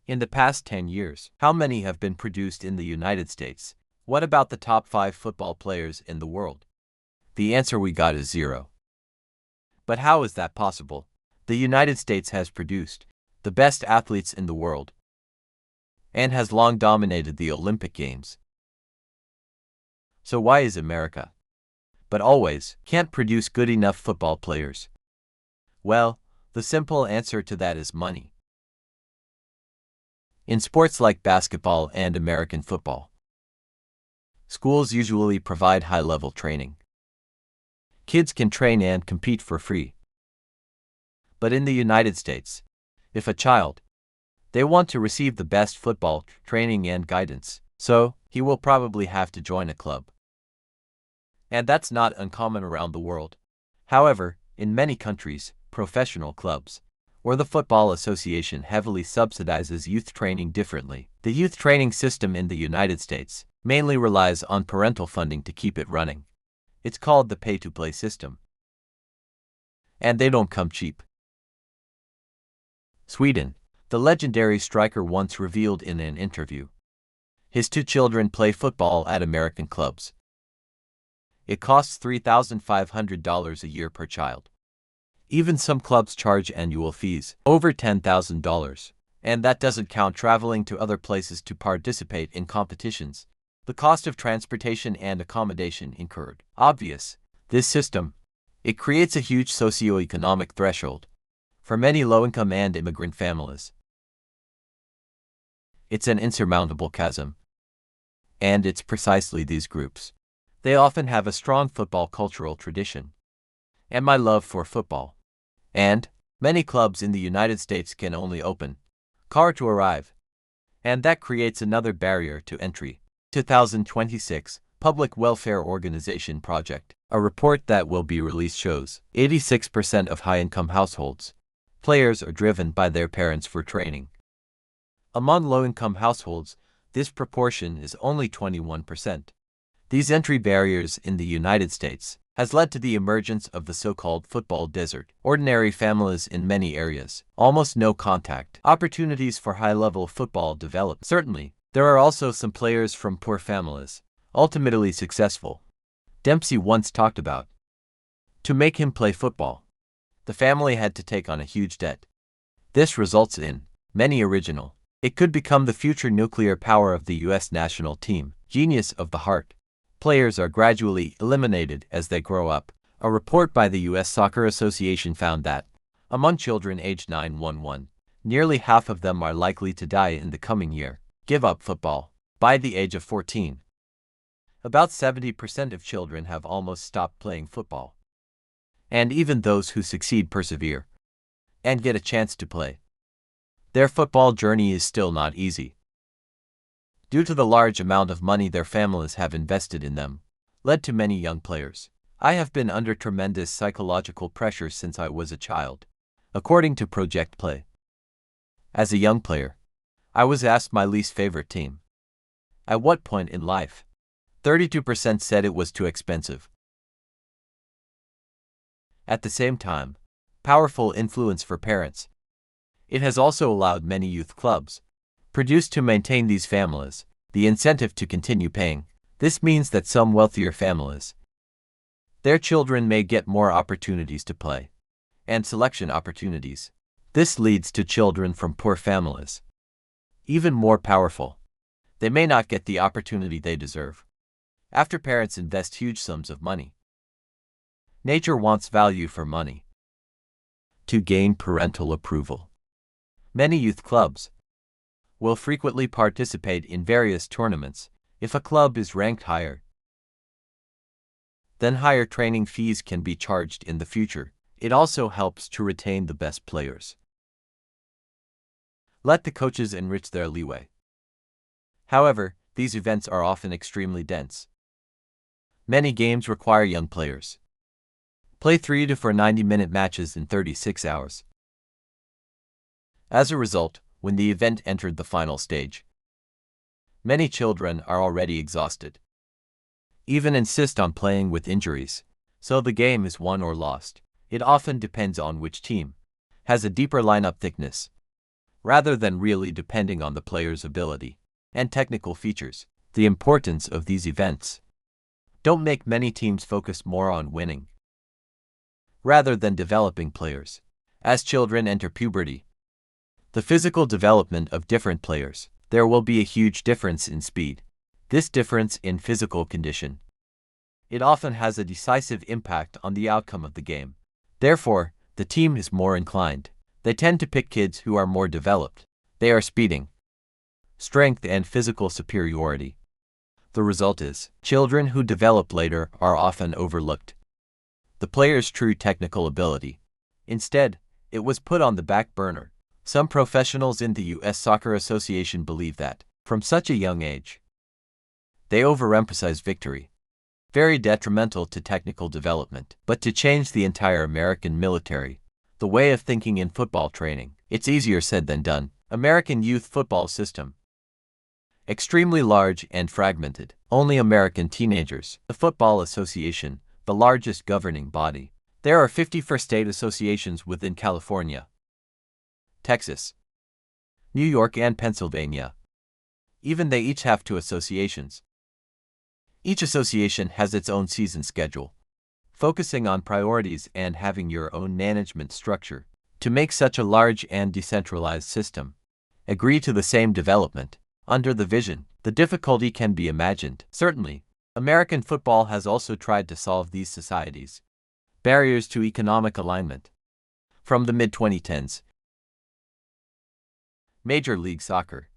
In the past 10 years, how many have been produced in the United States? What about the top 5 football players in the world? The answer we got is 0. But how is that possible? The United States has produced the best athletes in the world and has long dominated the Olympic Games. So why is America, but always, can't produce good enough football players? Well, the simple answer to that is money. In sports like basketball and American football, schools usually provide high-level training. Kids can train and compete for free. But in the United States, if a child, they want to receive the best football training and guidance, so he will probably have to join a club. And that's not uncommon around the world. However, in many countries, professional clubs, or the Football Association heavily subsidizes youth training differently. The youth training system in the United States mainly relies on parental funding to keep it running. It's called the pay-to-play system. And they don't come cheap. Sweden, the legendary striker once revealed in an interview, his 2 children play football at American clubs. It costs $3,500 a year per child. Even some clubs charge annual fees, over $10,000, and that doesn't count traveling to other places to participate in competitions, the cost of transportation and accommodation incurred. Obvious, this system, it creates a huge socioeconomic threshold for many low-income and immigrant families. It's an insurmountable chasm. And it's precisely these groups. They often have a strong football cultural tradition and my love for football. And many clubs in the United States can only open car to arrive. And that creates another barrier to entry. 2026 Public Welfare Organization Project, a report that will be released shows 86% of high-income households, players are driven by their parents for training. Among low-income households, this proportion is only 21%. These entry barriers in the United States has led to the emergence of the so-called football desert. Ordinary families in many areas, almost no contact, opportunities for high-level football develop. Certainly, there are also some players from poor families, ultimately successful. Dempsey once talked about, to make him play football, the family had to take on a huge debt. This results in many original. It could become the future nuclear power of the U.S. national team. Genius of the heart. Players are gradually eliminated as they grow up. A report by the U.S. Soccer Association found that, among children aged 9-11, nearly half of them are likely to die in the coming year. Give up football by the age of 14. About 70% of children have almost stopped playing football. And even those who succeed persevere and get a chance to play. Their football journey is still not easy. Due to the large amount of money their families have invested in them, led to many young players. I have been under tremendous psychological pressure since I was a child, according to Project Play. As a young player, I was asked my least favorite team. At what point in life? 32% said it was too expensive. At the same time, powerful influence for parents. It has also allowed many youth clubs, produced to maintain these families, the incentive to continue paying. This means that some wealthier families, their children may get more opportunities to play, and selection opportunities. This leads to children from poor families, even more powerful. They may not get the opportunity they deserve. After parents invest huge sums of money. Nature wants value for money. To gain parental approval. Many youth clubs will frequently participate in various tournaments. If a club is ranked higher, then higher training fees can be charged in the future. It also helps to retain the best players. Let the coaches enrich their leeway. However, these events are often extremely dense. Many games require young players. Play 3 to 4 90-minute matches in 36 hours. As a result, when the event entered the final stage, many children are already exhausted. Even insist on playing with injuries, so the game is won or lost. It often depends on which team has a deeper lineup thickness. rather than really depending on the player's ability and technical features. The importance of these events don't make many teams focus more on winning rather than developing players. As children enter puberty, the physical development of different players, there will be a huge difference in speed. This difference in physical condition, it often has a decisive impact on the outcome of the game. Therefore, the team is more inclined. They tend to pick kids who are more developed. They are speeding, strength and physical superiority. The result is, children who develop later are often overlooked. The player's true technical ability, instead, it was put on the back burner. Some professionals in the U.S. Soccer Association believe that, from such a young age, they overemphasize victory. Very detrimental to technical development. But to change the entire American military, the way of thinking in football training, it's easier said than done. American youth football system, extremely large and fragmented. Only American teenagers. The Football Association, the largest governing body. There are 54 state associations within California, Texas, New York and Pennsylvania. Even they each have 2 associations. Each association has its own season schedule, focusing on priorities and having your own management structure. To make such a large and decentralized system agree to the same development under the vision, the difficulty can be imagined. Certainly, American football has also tried to solve these societies' barriers to economic alignment. From the mid-2010s, Major League Soccer,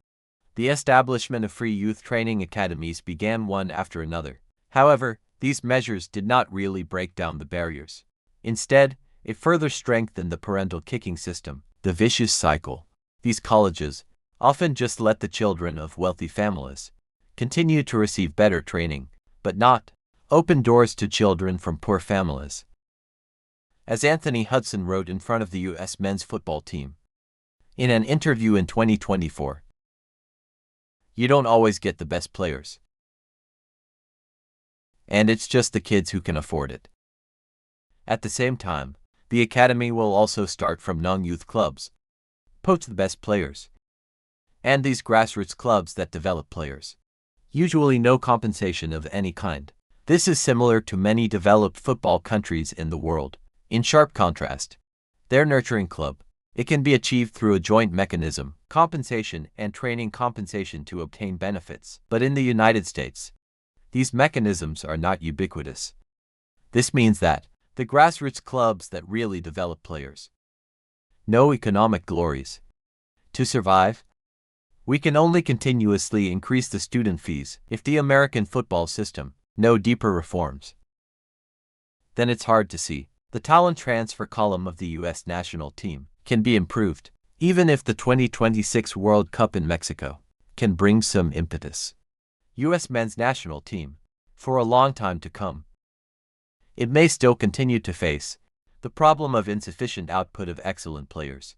the establishment of free youth training academies began one after another. However, these measures did not really break down the barriers. Instead, it further strengthened the parental kicking system, the vicious cycle. These colleges often just let the children of wealthy families continue to receive better training, but not open doors to children from poor families. As Anthony Hudson wrote in front of the U.S. men's football team in an interview in 2024, you don't always get the best players. And it's just the kids who can afford it. At the same time, the academy will also start from non-youth clubs, poach the best players, and these grassroots clubs that develop players. Usually no compensation of any kind. This is similar to many developed football countries in the world. In sharp contrast, their nurturing club, it can be achieved through a joint mechanism, compensation and training compensation to obtain benefits. But in the United States, these mechanisms are not ubiquitous. This means that the grassroots clubs that really develop players, no economic glories. To survive, we can only continuously increase the student fees. If the American football system, no deeper reforms, then it's hard to see the talent transfer column of the U.S. national team can be improved. Even if the 2026 World Cup in Mexico can bring some impetus, U.S. men's national team, for a long time to come, it may still continue to face the problem of insufficient output of excellent players.